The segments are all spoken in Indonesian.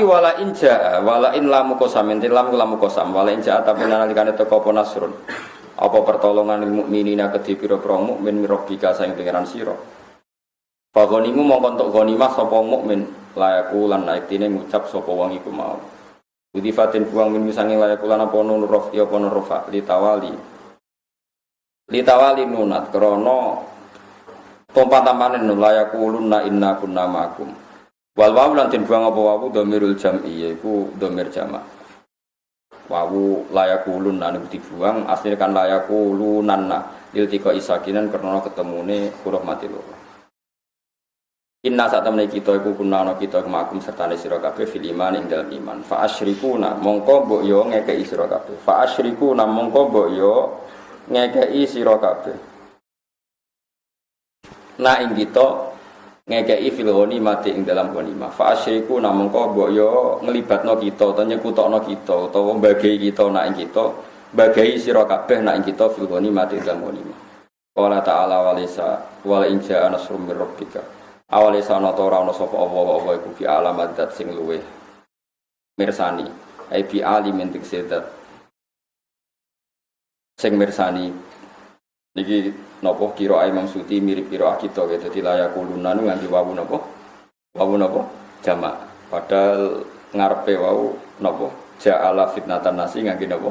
Tapi wala in lamu qasam lamu qasam wala in jaa tapi nalikane teko apa nasrun. Apa pertolongan mukminina kedhi pira-pira mukmin rabbika saing pangeran sira. Fagonimu mongko entuk ghanimah sapa mukmin layaku lan naiktine ngucap sapa wong iku mau. Udifatin buang min sange layaku lan apa nun rof ya apa rofa litawali nunat krana tompatampane layaku lunna inna kunna ma'akum. Wal wawu lan den buang apa wawu dhamirul jam'i yaiku dhamir jamak. Wawu layakulun niku dibuang asline kan layakulunanna iltika isakinan karena ketemune huruf mati loro. Inna sak temene kita iku kunana kita makum sertane sira kabeh fil iman ing dalem iman. Fa asyrikuna mongko mbok yo ngekeki sira kabeh. Fa asyrikuna mongko mbok yo ngekeki sira kabeh. Na ing kita ngekei filoni mati ing dalam ghanimah fa asyriku namung kok mbok yo nglibatno kita utawa nyekutokno kita utawa mbagi kita nak ing kita mbagi sira kabeh nak ing kita filoni mati ing dalam ghanimah qala ta'ala walisa wal inja nasrum mir rabbika awalisa ana ta ora ana sapa apa iku fi alamat dat sing luweh mirsani ai bi alimin tiksedat sing mirsani niki napa kira Imam Suti mirip kira kita gitu dadi layakuluna nu nganti wawu napa jamak padahal ngarepe wau napa ja'ala fitnatan nasi ngangge napa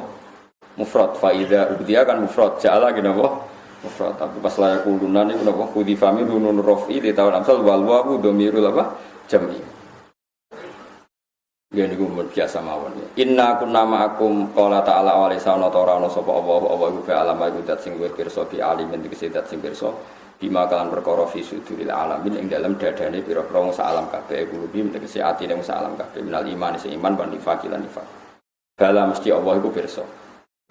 mufrad fa idza ubdiya kan mufrad ja'ala nggih napa mufrad tapi pas layakuluna niku napa kudifami nun rafi li tawal amsal wal wawu dhamirul apa jam'i ya niku biasa mawon. Inna kunna ma'akum qala ta'ala wa lisana ta'ala sapa Allah iku fi alam iku dat sing luwih pirsa bi alimin dikese dat sing pirsa bima kalan perkara fi suduril alamin ing dalem dadane pira-pira wong sak alam kabeh kulubim dikese atine wong sak alam kabeh minal iman sing iman ban nifaq lan nifaq. Bala mesti Allah iku pirsa.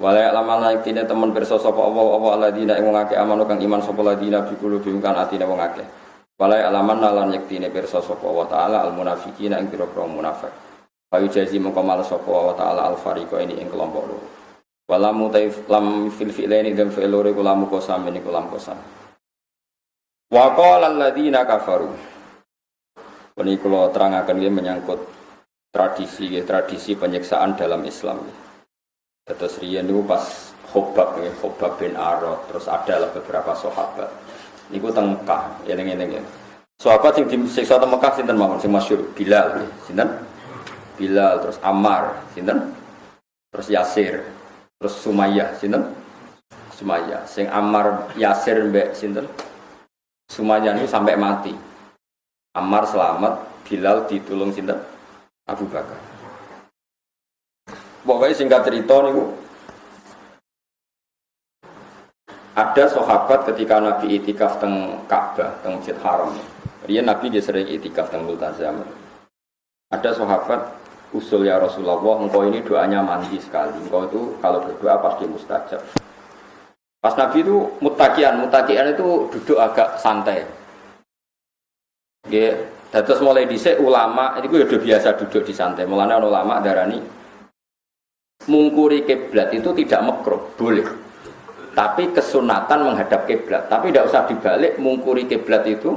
Wala alamana iktine temen pirsa sapa Allah alladzina ing wong akeh amanu kang iman sapa ladina bi kulubim kan atine wong akeh. Wala alaman lan iktine pirsa sapa Allah taala al munafiqina ing pira-pira munafik. Bayu jazi mengkomal sopo wa ta'ala al-fariqo ini yang kelompok loro. Walamu taif lam fil fi'laini dan fi'l loro kulamu kosam ini kulam kosam. Wa qala alladziina kafaru. Ini kalau terangkan dia menyangkut tradisi penyiksaan dalam Islam. Terus riyen niku pas Khobab bin Arad terus ada beberapa sahabat. Niku teng Mekah, eling-eling. Sahabat sing disiksa teng Mekah sinten mawon sing masyhur Bilal, sinten? Bilal, terus Ammar, sinten? Terus Yasir, terus Sumayyah, sinten? Sumayyah. Sing Ammar, Yasir mbek sinten? Sumayyah itu sampai mati. Ammar selamat, Bilal ditulung sinten? Abu Bakar. Pokoknya singkat cerita niku ada sahabat ketika Nabi itikaf teng Ka'bah, teng Masjid Haram. Riyen Nabi dia sering itikaf teng Multazam. Ada sahabat usul ya Rasulullah, engkau ini doanya mandi sekali. Engkau itu kalau berdoa pasti mustajab. Pas Nabi itu mutakian itu duduk agak santai. Ya, terus mulai dhisik ulama itu udah biasa duduk di santai. Mulane ana ulama darani mungkuri kiblat itu tidak makruh, boleh. Tapi kesunatan menghadap kiblat. Tapi tidak usah dibalik mungkuri kiblat itu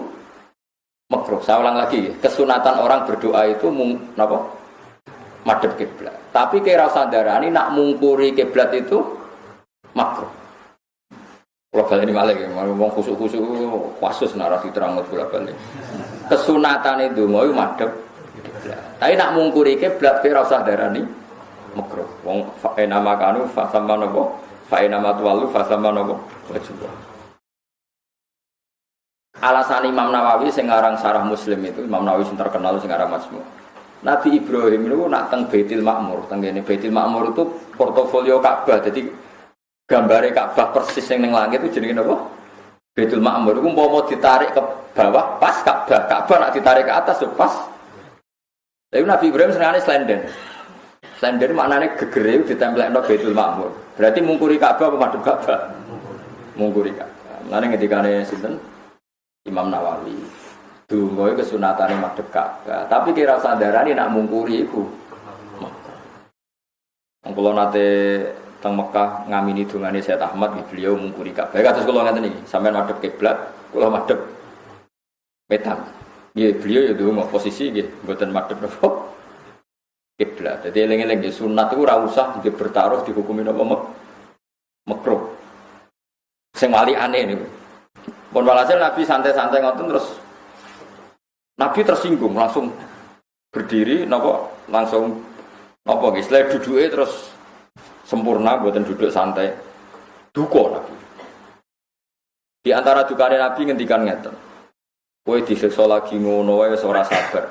makruh. Saya ulang lagi, kesunatan orang berdoa itu napa? Madhep kiblat. Tapi kira sadarani nak mungkuri kiblat itu makruh. Kalau balik ini malah ngomong khusuk-khusuk kasus narasi terang bolak-balik. Kesunatan itu mau madhep kiblat. Tapi nak mungkuri kiblat kira sadarani makruh. Wong fa nama kanu fa sama napa? Fa nama tuwalu fa sama napa? Wajib. Alasan Imam Nawawi sing aran Syarah Muslim itu Imam Nawawi sing terkenal sing aran Majmu'. Nabi Ibrahim itu nak teng Baitul Ma'mur, teng kene Baitul Ma'mur itu portofolio Ka'bah. Jadi gambare Ka'bah persis yang ning langit itu jenenge napa? Baitul Ma'mur. Iku umpama ditarik ke bawah pas Ka'bah. Ka'bah nak ditarik ke atas pas. Tapi Nabi Ibrahim senengane slenden. Slenden maknane gegere ditempelekno Baitul Ma'mur. Berarti mungkuri Ka'bah apa madhep Ka'bah? Mungkuri Ka'bah. Mulane ngendikane sinten? Imam Nawawi. Dungo kesunatane madhep Ka'bah. Tapi kira sadarane nak mungkuri iku. Wong kula nate teng Mekah ngamini dungane Syekh Ahmad beliau mungkuri Ka'bah. Kados kula ngaten iki, sampean madhep kiblat, kula madhep wetan. Nggih, beliau ya donga posisi nggih mboten madhep napa? kiblat. Jadi eling-eling sunat itu ora usah bertaruh dihukumi apa makruh. Sing wali aneh niku. Pun walhasil Nabi santai-santai ngoten terus Nabi tersinggung langsung berdiri langsung istilah duduke terus sempurna mboten duduk santai. Duka Nabi. Di antara dukane Nabi ngendikan ngeten. Kowe disiksa lagi ngono wae wis ora sabar.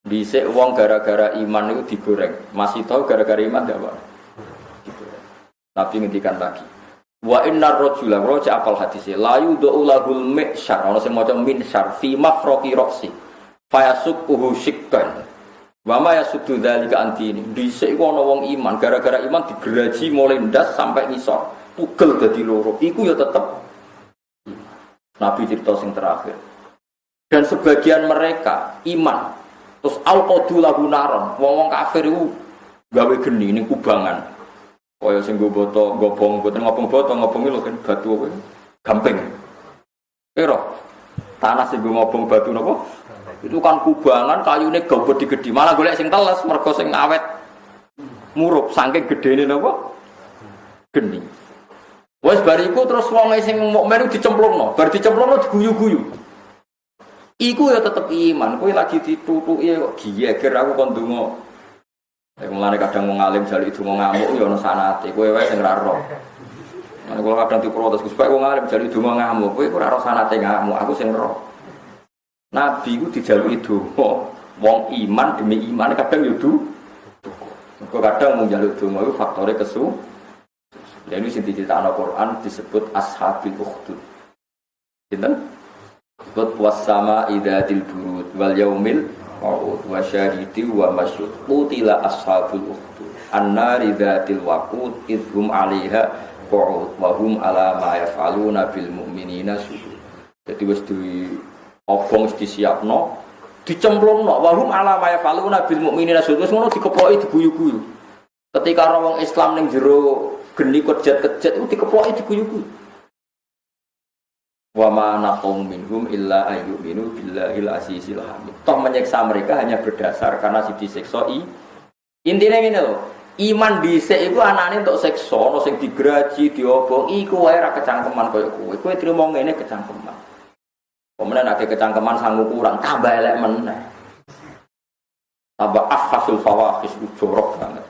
Dhisik wong gara-gara iman itu digoreng. Masih tahu gara-gara iman ndak, Pak? Digoreng. Nabi ngendikan lagi. Wa innar rajula raja apal hadise la yudhu lahul miksyar ana sing maca minsyar fi mafraqi ra'si fayasuquhu shikkan wa ma yasuddu dzalika antini dhisik ana wong iman gara-gara iman digeraji mulai ndas sampai ngisor pugel dadi loro iku ya tetep Nabi cerita sing terakhir dan sebagian mereka iman terus alqadu lahu naron wong-wong kafir iku gawe geni ning kubangan kaya sing nggo boto ngobong boten ngobong boto ngobongi lho kan batu kowe gamping. Ero tanah sing nggo ngobong batu napa? Itu kan kubangan kayune gobot digedhi malah golek sing teles mergo sing awet murup saking gedene napa? Geni. Wes bariku terus wong sing mukmin dicemplungno, bar dicemplungno diguyu-guyu. Iku ya tetep iman, kowe lagi ditutuki kok giyeger aku kon ndonga. Mulane kadang wong alim jali itu ngamuk ya ono sanate, kowe wae sing ra ro. Mulane kula kadang diprotes Gus, "Pak wong alim jali itu ngamuk, kowe ora ro sanate ngamuk, aku sing ro." Nabi ku dijaluki donga, wong iman demi iman kadang yo Kok kadang wong njaluk donga iku faktore kesu. Lha ini sing diceritakno Quran disebut ashabil ukhdud. Sinten? Disebut wasama idatil burud wal yaumil ma'ud wa syahidi wa masyud qutila ashabul ukhdud annari dzatil waqud idhum 'alaiha qu'ud wa hum 'ala ma yaf'aluna bil mu'minina syuhud. Dadi wis diobong disiapno dicemplungno wa hum 'ala ma yaf'aluna bil mu'minina syuhud. Wis ngono dikeploki diguyu-guyu. Ketika wong Islam ning jero geni kejet-kejet itu dikeploki diguyu-guyu. Wa ma naqum minhum illa ayyuminu billahil azizil hamid. Toh menyiksa mereka hanya berdasar karena si disiksa intine ngene lho. Iman dhisik iku anane entuk siksa, ono sing digraji, diobong, iku wae ra kecangkeman koyo kowe. Kowe trimo ngene kecangkeman. Pemenang nek kecangkeman sangu kurang tambah elek meneh. Tambah afhasul fawahis jorok banget.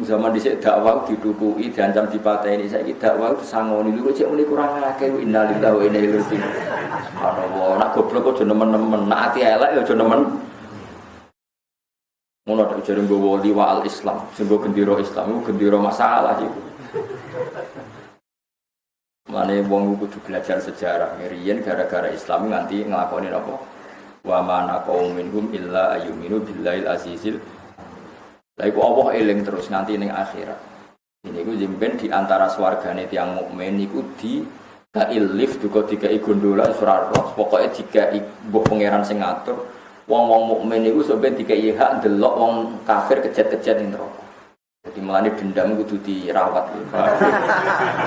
Zaman dhisik dakwah ditutuki diancam dipateni saiki dakwah disangoni lho cek muni kurang akeh innalillahi wa inna ilaihi raji'un. Subhanallah nak goblok aja nemen-nemen nak ati elek ya aja nemen. Ngono tok jare nggowo liwa al-Islam, sing nggo gendera Islam iku gendera masalah iku. Mane wong kudu belajar sejarah riyen gara-gara Islam nganti nglakoni napa? Wa mana qaum minhum illa ayyuminu billahil azizil. Lah iku Allah eling terus nganti ning akhirat. Ini iku jemben di antara swargane tiyang mukmin iku di kailif juga dikai gondola surat roh. Pokoke dikai mbok pangeran sing ngatur. Wong-wong mukmin iku sampe dikai hak ndelok wong kafir kejet-kejet ning neraka. Jadi melane dendam kudu dirawat.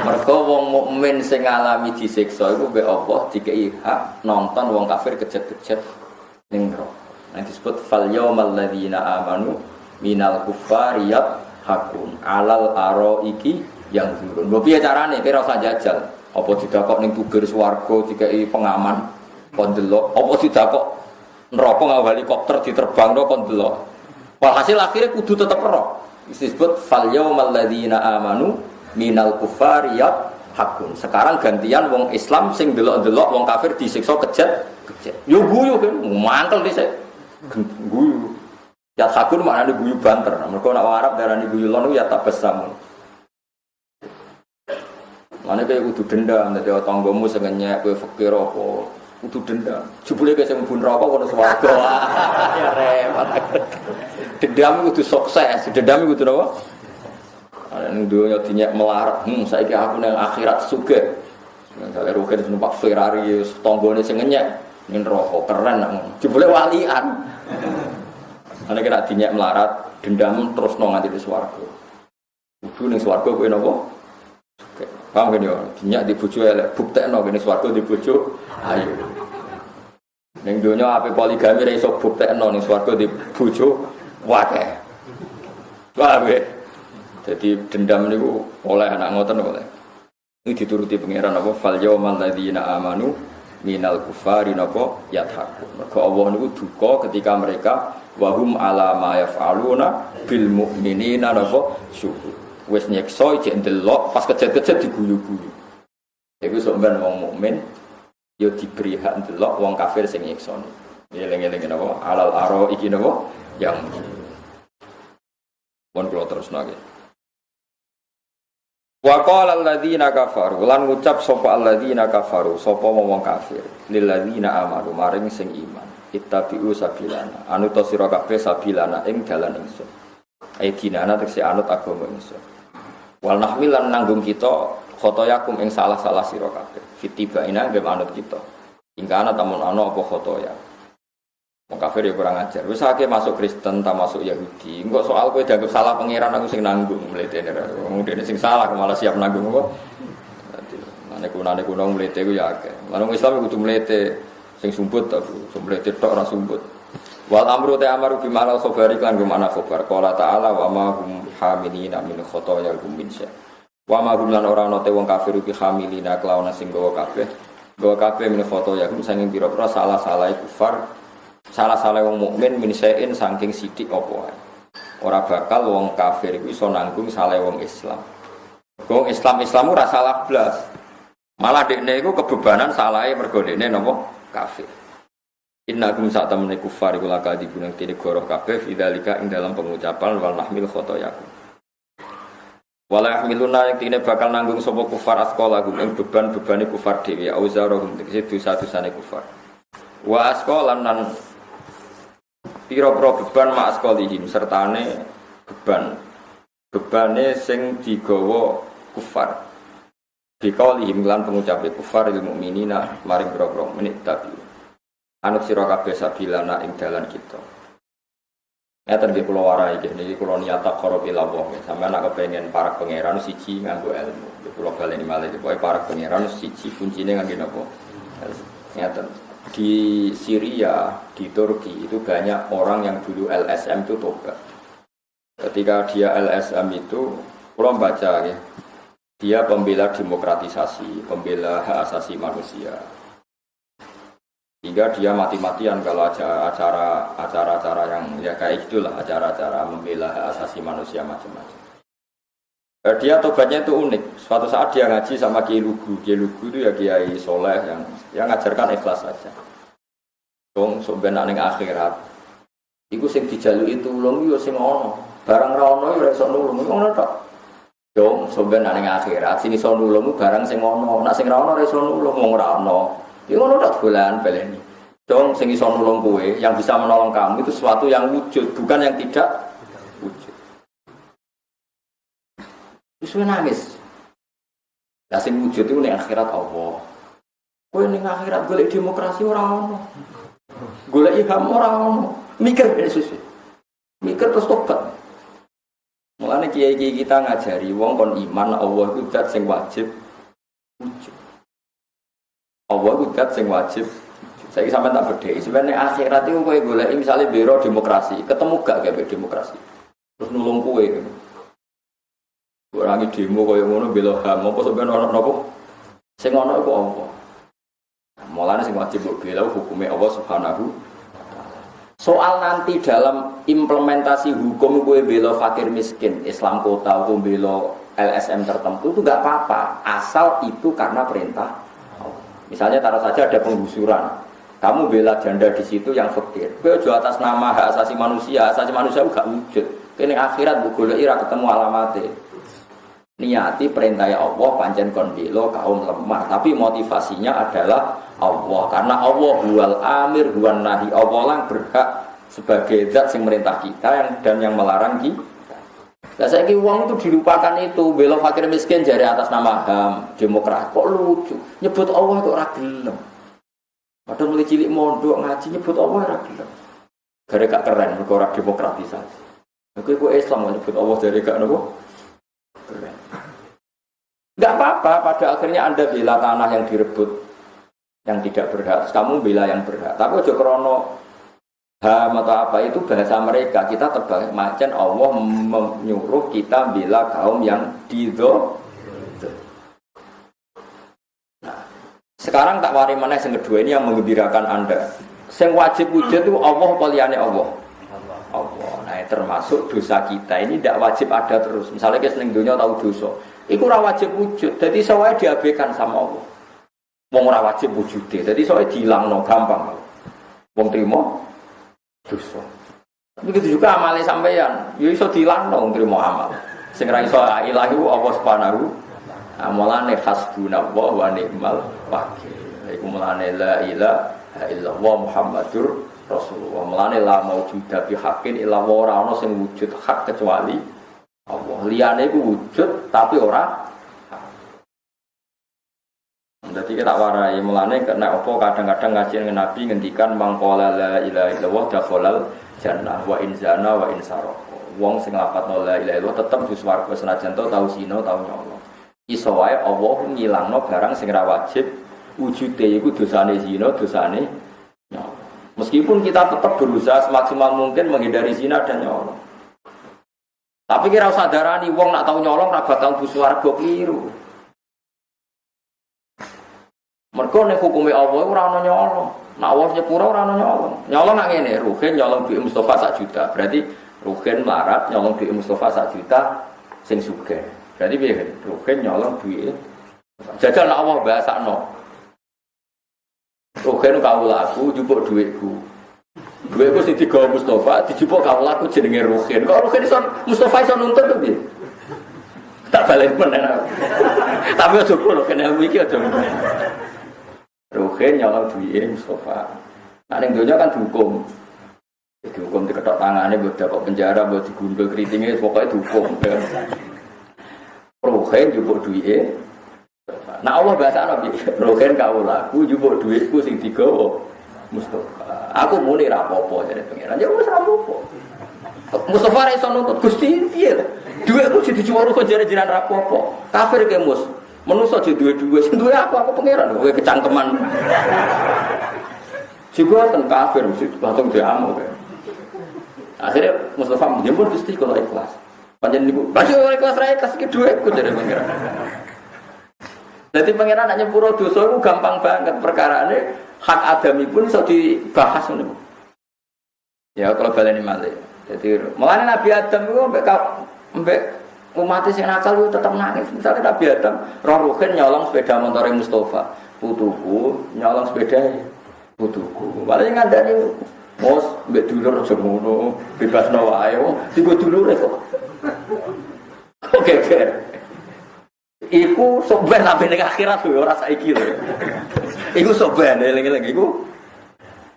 Mergo wong mukmin sing ngalami disiksa iku mbek Allah dikai hak nonton wong kafir kejet-kejet ning neraka. Nah disebut fal yaumal ladzina amanu minal kufariyat hakun alal araiki yang zurun. Mbok piye carane kira usah jajal. Apa didakok ning tugir swarga dikai pengaman kon delok, apa didakok neraka nggawa helikopter diterbangno kon delok. Walhasil akhirnya kudu tetep ero. Disebut fal yaumal ladzina amanu minal kufariyat hakun. Sekarang gantian wong Islam sing delok-delok wong kafir disiksa kejet-kejet. Yo guyu kan mantel dhisik. Guyu. Ya hakun maknane guyu banter. Mergo nek wong Arab darani guyu lon ya tabassam. Mane kaya kudu dendam dadi tanggamu sing nyek kowe fakir apa kudu dendam. Jebule kowe sing mbun rokok kono swarga. Ya repot. Dendam kudu sukses, dendam kudu napa? Ana ning donya dinyek melarat. Saiki aku nang akhirat sugih. Misale roket numpak Ferrari tanggane sing nyek ning rokok keren nak ngono. Jebule walian. Ana kira dinyek melarat, dendam terus nganti di swarga. Kudu ning swarga kowe napa? Paham kan ya? Dinyak di bojo elek, buktekno kene swarga di bojo ayu. Ning donya ape poligami ra iso buktekno ning swarga di bojo akeh. Wae. Jadi dendam niku oleh anak ngoten oleh. Ini dituruti pangeran apa fal yaumal ladzina amanu minal kufari napa yadhaku. Mergo Allah niku duka ketika mereka wahum ala ma yaf'aluna bil mu'minina napa syukur. Wis nyekso jek ndelok pas kejet-kejet diguyu-guyu. Iku sampean wong mukmin ya diberi hak ndelok wong kafir sing nyeksoni. Eling-eling napa alal aro iki napa yang pun kula terusno nggih. Wa qala alladzina kafaru lan ngucap sapa alladzina kafaru sapa wong kafir lil ladzina amanu maring sing iman ittabi'u sabilana anu to sira kabeh sabilana ing dalan ingsun ai dinana tekse anut agama ingsun wal nahmil lan nanggung kita khotoyakum ing salah-salah sira kabeh fitibaina ngem anut kita ingkana tamun ana apa khotoya wong kafir ya kurang ajar wis akeh masuk Kristen ta masuk Yahudi engko soal kowe dianggap salah pangeran aku sing nanggung mletene wong dene sing salah malah siap nanggung kok dadi nek kuno mlete ku ya akeh lan wong Islam kudu mlete sing sumput ta mlete tok ora sumput wal amru ta amaru bi ma'al khabari kan gimana khabar qala ta'ala wa ma hum hamilina min khotoya hum min sya wa ma hum lan ora ana te wong kafir bi hamilina kelawan sing gawa kabeh min khotoya hum sanging pira-pira salah-salah kufar salah-salah wong mukmin min syai'in saking sithik apa wae. Ora bakal wong kafir iku iso nanggung salah wong Islam. Wong Islam ora salah blas. Malah dekne iku kebebanan salahe mergo dekne napa kafir. Innakum sa'tamne kufar iku lakadi gunung tine goroh kabeh fidzalika ing dalam pengucapan wal nahmil khotoyakum. Wala yahmiluna yang tine bakal nanggung sapa kufar asqalahum ing beban-bebane kufar dhewe auzarohum tegese dosa-dosane kufar. Wa asqalan lan pira-pira beban ma'asqalihim sertane bebane sing digawa kufar dikaulihim lan pengucape kufar lil mukminina maring pira-pira menit tapi anut sira kabeh sabilana ing dalan kita ngaten nggih kula warai niki kula niat taqarrub ila Allah sampeyan nek kepengin para pangeran siji nganggo ilmu kula baleni malih pokoke para pangeran siji kuncine nganggo napa ngaten. Di Syria, di Turki itu banyak orang yang dulu LSM itu tobat. Ketika dia LSM itu, kalau baca ya, dia pembela demokratisasi, pembela hak asasi manusia. Hingga dia mati-matian kalau acara-acara yang ya kayak itulah acara-acara membela hak asasi manusia macam-macam. Dia tobatnya itu unik. Suatu saat dia ngaji sama Kiai Lugu. Kiai Lugu itu ya Kiai Soleh yang ngajarkan ikhlas saja. Dong sebenarnya ning akhirat. Iku sing dijaluki tulung yo sing ono. Barang ra ono yo iso nulung. Ngono tok. Dong sebenarnya ning akhirat sing iso nulung barang sing ono. Nek sing ra ono ora iso nulung wong ra ono. Ya ngono tok dolan baleni. Dong sing iso nulung kowe yang bisa menolong kamu itu sesuatu yang wujud, bukan yang tidak wujud. Wis nangis. Lah sing wujud iku ning akhirat Allah. Kowe ning akhirat golek demokrasi ora ono. Golek ilham ora ono. Mikir Yesus. Mikir terus tobat. Mulane kiai-kiai kita ngajari wong kon iman Allah iku zat sing wajib wujud. Allah iku zat sing wajib. Saiki sampean tak bedheki. Sebenarnya akhirat iku kowe golek misale biro demokrasi, ketemu gak gawe demokrasi. Terus nulung kowe. Orang demo kaya ngono bela HAM apa sampeyan ana napa? Sing ana iku apa? Mulane sing wajib bela hukume Allah Subhanahu. Soal nanti dalam implementasi hukum kowe bela fakir miskin, Islam kota atau bela LSM tertentu itu enggak apa-apa, asal itu karena perintah. Misalnya taruh saja ada penggusuran. Kamu bela janda di situ yang fakir. Kowe aja atas nama hak asasi manusia enggak wujud. Kene akhirat mbok goleki ra ketemu alamate. Niati perintah Allah pancen kon bela kaum lemah, tapi motivasinya adalah Allah karena Allah huwal amir huwan nahi. Allah lang berhak sebagai zat yang merintah kita dan yang melarang kita. Lah saiki wong itu dilupakan itu bela fakir miskin jare atas nama HAM, demokrasi. Kok lucu nyebut Allah kok ora gelem. Padahal mulai cilik mondok ngaji nyebut Allah ora gelem. Gara gak keren mergo ora demokratisasi. Kowe kok Islam nyebut Allah jare gak nopo? Keren. Enggak apa-apa, pada akhirnya Anda bela tanah yang direbut yang tidak berhak, kamu bela yang berhak. Tapi aja krono ham atau apa itu bahasa mereka. Kita terbalik macam Allah menyuruh kita bela kaum yang dido. Nah, sekarang tak wari mana yang kedua ini yang menggembirakan Anda. Yang wajib wujud itu Allah apa liyane Allah? Allah. Nah, termasuk dosa kita ini tidak wajib ada terus. Misalnya kita seneng dunia tahu dosa, itu ora wajib wujud. Jadi soalnya diabaikan sama Allah. Wong ora wajib wujude. Jadi soalnya dilangno gampang. Wong trimo dosa. Begitu juga amale sampeyan, ya iso dilangno wong trimo amal. Sing ra iso ilahi Allah Subhanahu. Amalane hasbunallah wa ni'mal wakil. Iku mulane la ilaha illallah Muhammadur Rasulullah. Mulane la maujuda bi haqqin illa wa ora ana sing wujud hak kecuali Allah. Liyane iku wujud tapi ora. Jadi kita warai mulane kena apa kadang-kadang ngaji dengan Nabi ngendikan mangqala la ilaha illallah dakhalal jannah wa in zana wa in saraq. Wong sing lafadzno la ilaha illallah tetep di swarga senajan tau zina tau nyolong. Iso wae Allah ngilangno barang sing ra wajib wujude iku dosane zina, dosane nyolong. Meskipun kita tetap berusaha semaksimal mungkin menghindari zina dan nyolong. Tapi kira usah darani wong nak tau nyolong ra bakal mlebu swarga kliru. Mergo nek hukume Allah ora ana nyolong. Nek Allah nyepuro ora ana nyolong. Nyolong nak ngene, Ruhin nyolong duit Mustafa 1 juta. Berarti Ruhin melarat nyolong duit Mustafa 1 juta sing sugih. Berarti piye? Ruhin nyolong duit. Jajal nek Allah bahasakno. Ruhin kawulaku njupuk duitku. Duitku sing digawa Mustafa dijupuk kawulaku jenenge Ruhin. Kok Ruhin iso Mustafa iso nuntut to piye? Tak balik meneh. Tapi aja kok kene iki aja. Ruhin nyolong duit Mustafa. Nah ning donya kan dihukum. Dihukum diketok tangane mbok dapat penjara, mbok digundul kritinge, pokoke dihukum. Ruhin njupuk duit. Nah Allah bahasa Nabi, Ruhin kawulaku njupuk duitku sing digawa Mustafa. Aku muni ra apa-apa jare pengiran. Ya wis ra apa-apa. Mustafa ra iso nuntut Gusti piye? Duitku dijual kok jare-jaran ra apa-apa. Kafir ke Mus. Manusa aja duwe-duwe, sing duwe aku pangeran, kowe kecangkeman. Juga ten kafir mesti langsung diamuk. Akhirnya Mustafa menjemput Gusti kalau ikhlas. Panjenengan niku, "Panjenengan ikhlas ra ikhlas iki dhuwitku," jare pangeran. Dadi pangeran nak nyepuro dosa iku gampang banget perkarane hak adami pun iso dibahas ngono. Ya kalau baleni malih. Jadi mulane Nabi Adam iku mbek umat sing nakal itu tetap nangis. Misalnya Nabi Adam, Ruhin nyolong sepeda motor Mustafa, putuku nyolong sepeda putuku. Malah ngandani mos mbek dulur aja ngono, bebasno wae. Digo dulure kok. Oke. Iku soben sampe ning akhirat lho ora saiki lho. Iku soben eling-eling iku.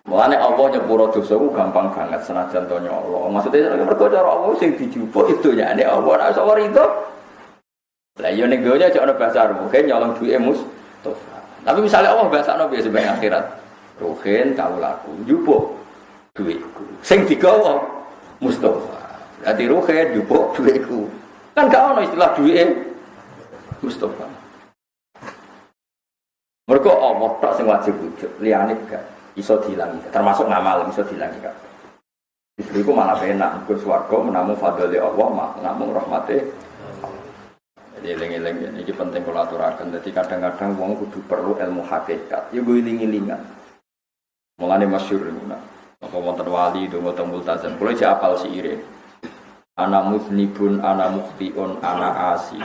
Mulane Allah nyepuro dosaku gampang banget senajan to nyolong. Maksudnya mergo cara Allah sing dijupuk itu nyane Allah ora iso rido. Lah yo ning donya cek ana bahasa Ruhin nyolong duwe Mustafa. Tapi misalnya Allah bahasakno piye sebagai akhirat. Ruhin kawulaku njupuk duitku. Sing digawa Mustafa. Berarti Ruhin njupuk duitku. Kan gak ono istilah duwe Mustafa. Mergo Allah tok sing wajib wujud, liyane gak iso dilangi, termasuk ngamal iso dilangi kan. Iku malah enak, ke swarga menamung fadhole Allah, namung rahmate. Jadi eling-eling iki penting kula aturaken. Dadi kadang-kadang wong kudu perlu ilmu hakikat. Ya go iling-ilingan. Mulane masyhur niku. Apa wonten wali donga teng multazam. Kula iki apal siire. Ana muznibun, ana mukhtiun, ana asi.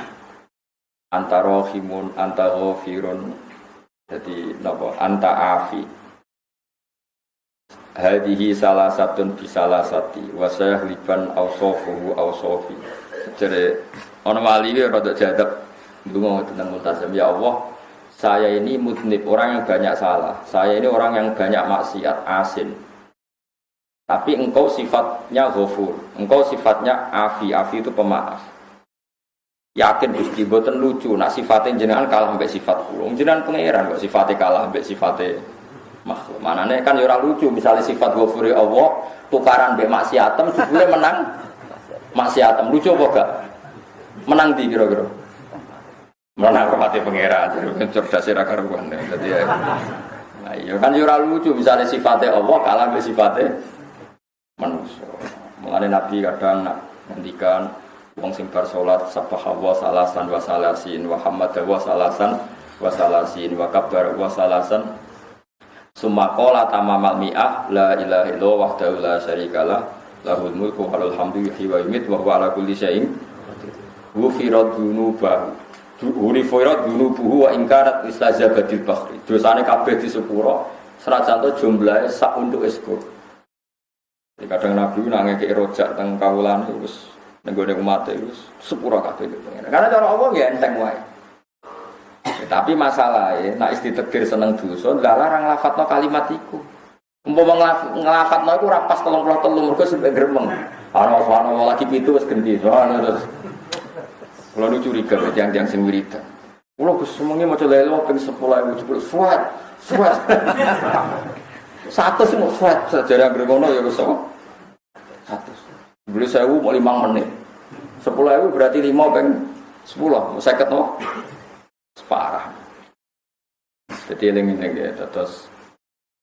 Antara khimun, anta ghafirun. Jadi napa? Anta afi. Hadihi salah satun bisalasati wa sayhliban awsafuhu awsafi. Jadi ana wali rada jadab ndonga tentang multazam, ya Allah, saya ini mudnib, orang yang banyak salah. Saya ini orang yang banyak maksiat, asin. Tapi engkau sifatnya ghafur, engkau sifatnya afi. Afi itu pemaaf. Yakin Gusti mboten lucu, nak sifatnya jenengan kalah mbek sifat kula. Jenengan pangeran kok sifatnya kalah mbek sifatnya makhluk. Manane kan ora lucu, misalnya sifat ghafuri Allah tukaran mbek maksiatem jebule menang maksiatem. Lucu apa gak? Menang di kira-kira. Menang rahmate pangeran. Cerdas ra karuan. Dadi Nah, iya kan ora lucu misalnya sifatnya Allah kalah be sifatnya manusia. Mulane Nabi kadang nak ngendikan wong sing bar salat subhanallah salasan wa salasin wa hamdalah salasan wa salasin wa kabbar wa salasan summa qala tamamal mi'ah la ilaha illallah wahdahu la syarikalah lahul mulku wa lahul hamdu yuhyi wa yumiitu wa huwa ala kulli syai'in qadir. Ghufirat dzunubahu Urifirat dunubuhu wa ingkarat islazabadil bakhri. Dosane kabeh disepuro senajan to jumlahe sak untuk eskur. Di kadang Nabi nang ngekeki rojak teng kawulane wis ning gone umat wis sepuro kabeh itu. Karena cara Allah ya enteng wae. Tapi masalahnya nek istighfar seneng dosa larang lafadzno kalimat iku. Umpama nglafatno iku ora pas 33 mergo sampe gremeng. Ana subhanallah lagi pitu wis gendhi. Terus kalau nu curiga yang sing wiridan. Kulo Gus semengi maca lelo ping 10.000 suat. 100 mau suat sejarah ngono ya wis apa? 100. Beli 1000 mau 5 menit. 10.000 berarti 5 ping 10. 50 no? Separah. Jadi eling-eling ya terus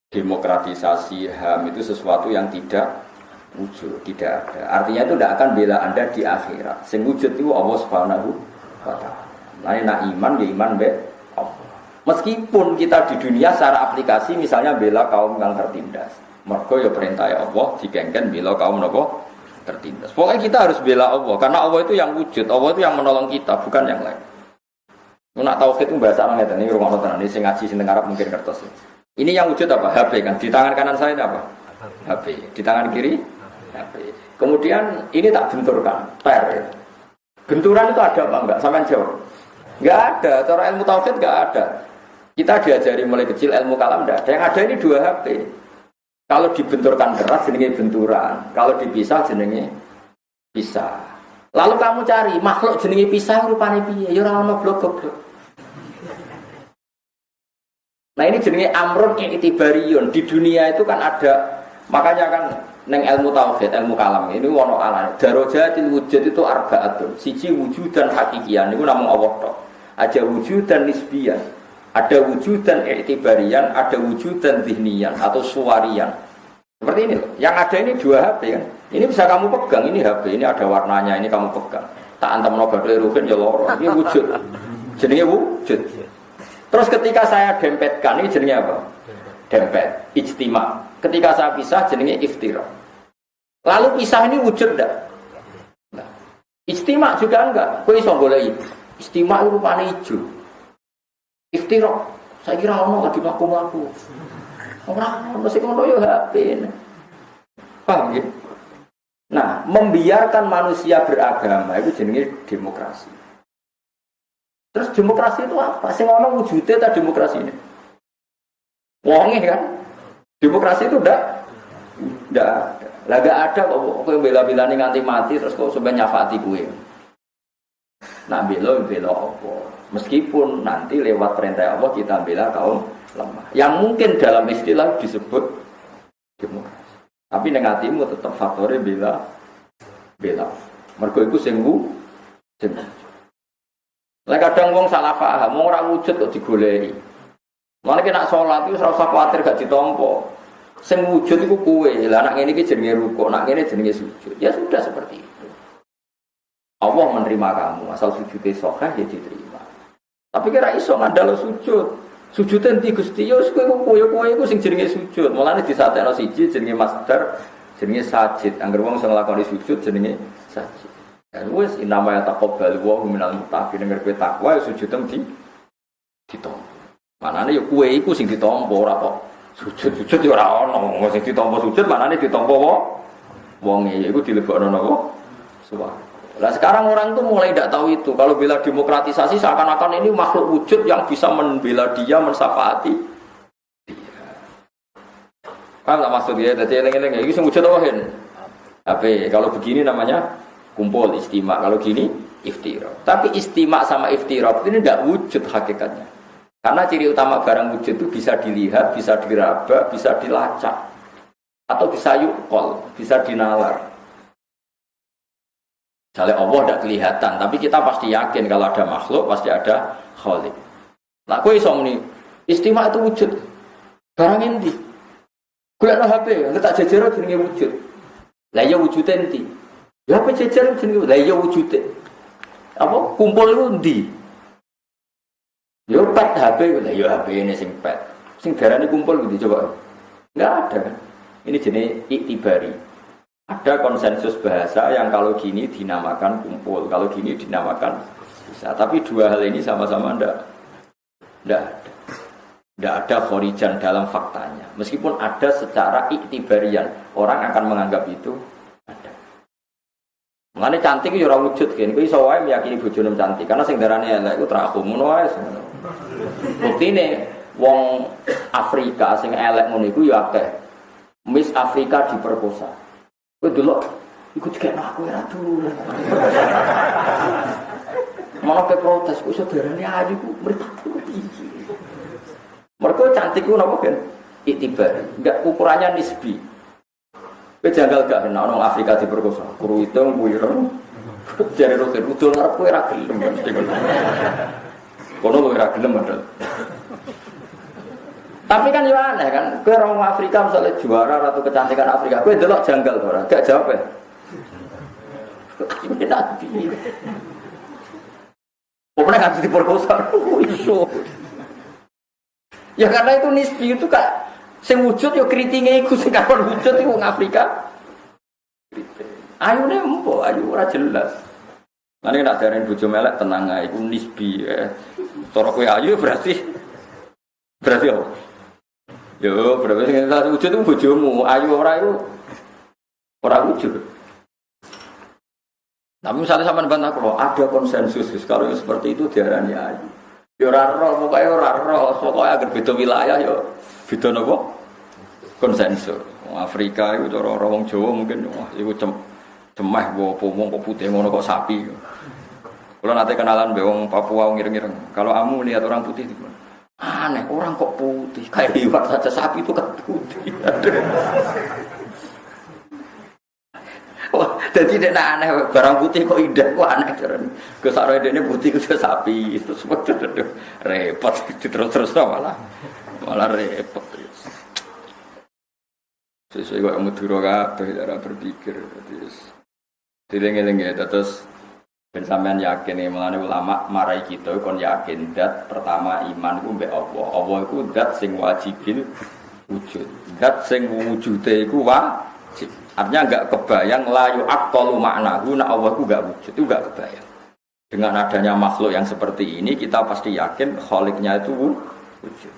demokratisasi HAM itu sesuatu yang tidak wujud, tidak ada. Artinya itu tidak akan bela Anda di akhirat. Sing wujud itu Allah Subhanahu wa taala. Nah, iman ya iman be Allah. Meskipun kita di dunia secara aplikasi misalnya bela kaum yang tertindas. Mergo ya perintah Allah digengken bela kaum napa tertindas. Pokoknya kita harus bela Allah karena Allah itu yang wujud, Allah itu yang menolong kita, bukan yang lain. Nak tauhid itu bahasa orang ngeten iki rumakno tenan, sing ngaji sing Arab mungkin kertas. Ini yang wujud apa? HP kan. Di tangan kanan saya ini apa? HP. Di tangan kiri HP. Kemudian ini tak benturkan, per. Benturan itu ada apa enggak? Sampean jawab. Enggak ada. Cara ilmu tauhid enggak ada. Kita diajari mulai kecil ilmu kalam enggak ada. Yang ada ini 2 HP. Kalau dibenturkan keras jenenge benturan. Kalau dipisah jenenge pisah. Lalu kamu cari makhluk jenenge pisah rupane piye? Ya ora ono blok-blok. Nah ini jenenge amrun i'tibariyun. Di dunia itu kan ada, makanya kan neng ilmu tauhid, ilmu kalam ini wono alane. Darajatil wujud itu arba'atun. Siji wujudan hakikian niku namung Allah tok. Ada wujudan nisbiyan, ada wujudan i'tibariyan, ada wujudan zihniyan atau suwariyan. Seperti ini loh. Yang ada ini 2 HP kan. Ini bisa kamu pegang, ini HP, ini ada warnanya, ini kamu pegang. Tak antamno badhe ruhin ya loro. Ini wujud. Jenenge wujud. Terus ketika saya dempetkan ini jenenge apa? Dempet, ijtima. Ketika saya pisah jenenge iftiraq. Lalu pisah ini wujud enggak? Nah, ijtima juga enggak. Kowe iso goleki. Ijtima rupane ijo. Iftiraq. Saya kira ono lagi mlaku-mlaku. Ora ono sing ngono yo HP. Paham ya? Nah, membiarkan manusia beragama itu jenenge demokrasi. Terus demokrasi itu apa? Sing ono wujude ta demokrasi ini? Wonge kan? Demokrasi itu enggak ada. Lah enggak ada kok kowe bela-belani nganti mati terus kok sampe nyafati kowe. Nak bela apa? Meskipun nanti lewat perintah Allah kita bela kaum lemah. Yang mungkin dalam istilah disebut demokrasi. Tapi ning atimu tetap faktore bela. Mergo iku sing wujud. Lah kadang wong salah paham, wong ora wujud kok digoleki. Mulane nek salat iku ora usah kuwatir gak ditampa. Sing wujud iku kowe. Lah nek ngene iki jenenge rukuk, nek ngene jenenge sujud. Ya sudah seperti itu. Allah menerima kamu, asal sujudnya sahih ya diterima. Tapi kira iso ngandalo sujud. Sujud enti Gusti ya kowe iku sing jenenge sujud. Mulane disatekno siji jenenge masdar, jenenge sajid. Angger wong sing nglakoni sujud jenenge sajid. Dan wis inama ya taqabbal wa minal muttaqin nek kowe takwa sujud mesti ditampa. Manane ya kowe iku sing ditampa ora kok sujud ya ora ono. Sing ditampa sujud manane ditampa wonge iku dilebokno napa? Suwarga. Lah sekarang orang tuh mulai tidak tahu itu. Kalau bela demokratisasi seakan-akan ini makhluk wujud yang bisa membela dia, mensafaati dia. Paham tak maksudnya? Jadi eleng-eleng ini wujud wahin. Tapi kalau begini namanya kumpul istimak. Kalau gini iftiraq. Tapi istimak sama iftiraq ini tidak wujud hakikatnya. Karena ciri utama barang wujud itu bisa dilihat, bisa diraba, bisa dilacak, atau bisa yukol, bisa dinalar. Misalnya Allah tidak kelihatan, tapi kita pasti yakin kalau ada makhluk pasti ada khalik. Nah, kowe iso muni istimak itu wujud. Barang endi? Golekno HP, tak jejero jenenge wujud. Lah ya wujude endi? Ya apa jejero jenenge? Lah ya wujude. Apa kumpul iku endi? Yo pet HP, lah yo HP ini sing pet. Sing darane kumpul gitu coba. Enggak ada kan. Ini jenis iktibari. Ada konsensus bahasa yang kalau gini dinamakan kumpul, kalau gini dinamakan bisa. Tapi dua hal ini sama-sama enggak ada khorijan dalam faktanya. Meskipun ada secara iktibarian, orang akan menganggap itu ada. Mengenai cantik itu ora wujud kan. Kuwi iso wae meyakini bojone cantik karena sing darane elek iku terakhum ngono wae. Buktine wong Afrika sing elek ngono iku ya akeh. Miss Afrika diperkosa. Kowe delok iku dikene aku ora dolan. Malah ke protes kok iso darane ayu ku mertatu iki. Mergo cantik ku napa kan? Iktibar. Enggak ukurannya nisbi. Kowe janggal gak ana wong Afrika diperkosa. Kuru hitung kuwi jare rote udul arep kowe ora gelem mesti ngono. Kono kowe ora gelem padahal. Tapi kan yo aneh kan, kowe orang Afrika misalnya juara ratu kecantikan Afrika, kowe delok janggal to ora? Gak jawab ya. Ini nanti. Pokoknya kan diperkosa iso. Ya karena itu nisbi itu kak sing wujud yo kritinge iku sing kapan wujud iku wong Afrika. Ayune empo, ayu ora jelas. Lan nek darane bojo melek tenang ae iku nisbi. Cara kowe ayu berarti apa? Yo, berarti sing wujud itu bojomu, ayu ora iku ora wujud. Tapi misalnya sampean bantah kalau ada konsensus kalau yang seperti itu diarani ayu. Ya ora roh, pokoke ora roh, pokoke agar beda wilayah ya beda napa? Konsensus. Wong Afrika iku cara wong Jawa mungkin wah iku cemeh apa wong kok putih ngono kok sapi. Kalau nanti kenalan be wong Papua ngireng-ngireng. Kalau kamu lihat orang putih itu aneh, orang kok putih kayak iwak saja sapi itu kan putih. Wah, jadi dia aneh barang putih kok indah kok aneh caranya. Kesaro ini putih ke sapi itu semua repot terus malah repot. Sesuai kok Madura kabeh cara berpikir terus. Dileng-eleng ya terus ben sampean yakin nih mengenai ulama marai kita kon yakin dat pertama iman ku mbek Allah. Allah iku zat sing wajibil wujud. Zat sing wujude iku wajib. Artinya enggak kebayang la yu'aqqalu ma'nahu na Allah ku enggak wujud, itu enggak kebayang. Dengan adanya makhluk yang seperti ini kita pasti yakin khaliknya itu wujud.